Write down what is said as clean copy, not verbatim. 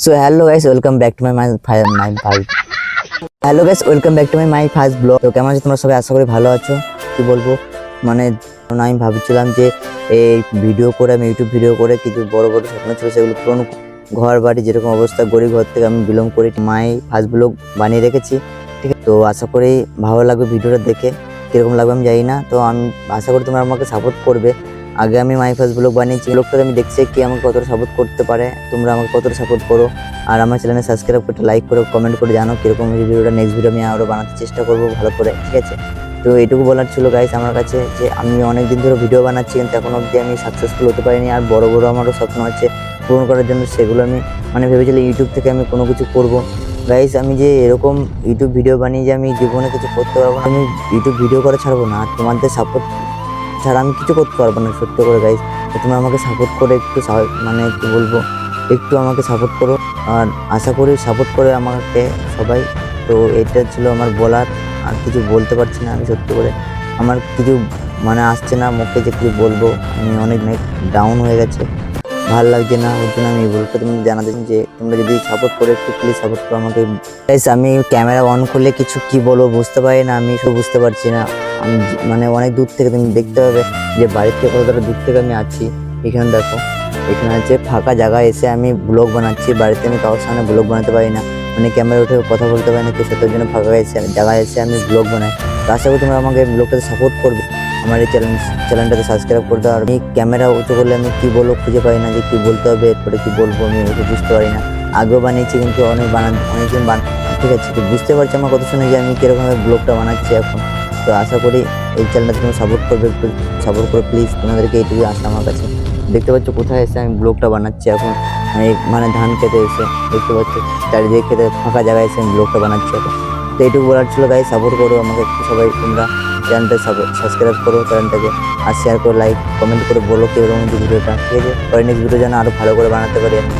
So hello guys, welcome back to my hello guys, welcome back to my first blog. তো কেমন আছো তোমরা সবাই? আশা করি ভালো আছো। কি বলবো, মানে আমি ভাবছিলাম যে এই ভিডিও করে, আমি ইউটিউব ভিডিও করে কিছু বড় বড় স্বপ্ন ছিল সেগুলো পূরণ। ঘর বাড়ি যেরকম অবস্থা, গরিব ঘর থেকে আমি বিলং করি, মাই ফার্স্ট ব্লগ বানিয়ে রেখেছি। ঠিক আছে, তো আশা করি ভালো লাগবে ভিডিওটা দেখে। কীরকম লাগবে আমি জানি না, তো আমি আশা করি তোমরা আমাকে সাপোর্ট করবে। আগে আমি মাই ফার্স্ট ব্লগ বানিয়েছি, ব্লগটাতে আমি দেখছি কি আমাকে কতটা সাপোর্ট করতে পারে, তোমরা আমাকে কতটা সাপোর্ট করো। আর আমার চ্যানেলে সাবস্ক্রাইব করতে, লাইক করে, কমেন্ট করে জানো কীরকম ভিডিওটা, নেক্সট ভিডিও আমি আরও বানাতে চেষ্টা করবো ভালো করে। ঠিক আছে, তো এইটুকু বলার ছিল গাইস আমার কাছে, যে আমি অনেক দিন ধরে ভিডিও বানাচ্ছি কিন্তু এখন অবধি আমি সাকসেসফুল হতে পারিনি। আর বড় বড় আমারও স্বপ্ন আছে পূরণ করার জন্য, সেগুলো আমি ভেবেছিলাম ইউটিউব থেকে আমি কোনো কিছু করবো। গাইস, আমি যে এরকম ইউটিউব ভিডিও বানিয়ে যে আমি জীবনে কিছু করতে পারবো না, আমি ইউটিউব ভিডিও করে ছাড়বো না। আর তোমাদের সাপোর্ট ছাড়া আমি কিছু করতে পারবো না, সত্যি করে গাইস। তো তুমি আমাকে সাপোর্ট করে একটু কি বলবো, একটু আমাকে সাপোর্ট করো। আর আশা করি সাপোর্ট করে আমাকে সবাই। তো এটা ছিল আমার বলার, আর কিছু বলতে পারছি না আমি, সত্যি করে আমার কিছু আসছে না মুখে যে কিছু বলবো। আমি অনেক ডাউন হয়ে গেছে, ভালো লাগছে না, ওর জন্য আমি এই বলতে তুমি জানাতে যে তোমরা যদি সাপোর্ট করে একটু প্লিজ সাপোর্ট করো আমাকে। গাইস, আমি ক্যামেরা অন করলে কিছু কি বলবো বুঝতে পারি না, আমি সব বুঝতে পারছি না। আমি অনেক দূর থেকে, তুমি দেখতে হবে যে বাড়ির থেকে কতটা দূর থেকে আমি আছি। এখানে দেখো, এখানে আছে ফাঁকা জায়গায় এসে আমি ব্লগ বানাচ্ছি। বাড়িতে আমি কারোর সামনে ব্লগ বানাতে পারি না, ক্যামেরা উঠে কথা বলতে পারি না, তো সেটার জন্য ফাঁকা জায়গায় এসে আমি ব্লগ বানাই। তো আশা করি তোমরা আমাকে ব্লগটাতে সাপোর্ট করবে, আমার এই চ্যানেলটাতে সাবস্ক্রাইব করতে। আর আমি ক্যামেরা উঁচু করলে আমি কী বলবো খুঁজে পাই না, যে কী বলতে হবে, এরপরে কী বলবো আমি বুঝতে পারি না। আগেও বানিয়েছি কিন্তু অনেকদিন ঠিক আছে, তো বুঝতে পারছি আমার কথা শুনে যে আমি কীরকমভাবে ব্লগটা বানাচ্ছি এখন। তো আশা করি এই চ্যানেলটা তুমি সাপোর্ট করবে, একটু সাপোর্ট করো প্লিজ। তোমাদেরকে এইটুকু আসা আমার কাছে। দেখতে পাচ্ছ কোথায় এসে আমি ব্লগটা বানাচ্ছি এখন, ধান খেতে এসে দেখতে পাচ্ছ চারিদিকে খেতে ফাঁকা জায়গায় এসে আমি ব্লগটা বানাচ্ছি এখন। তো এইটুকু বলার ছিল গাইস, সাপোর্ট করো আমাকে একটু সবাই। তোমরা চ্যানেলটা সাবস্ক্রাইব করো চ্যানেলটাকে, আর শেয়ার করে, লাইক কমেন্ট করে বলো কীরকম ভিডিওটা। ঠিক আছে, পরে নেক্সট ভিডিও যেন আরও ভালো করে বানাতে পারি আমি।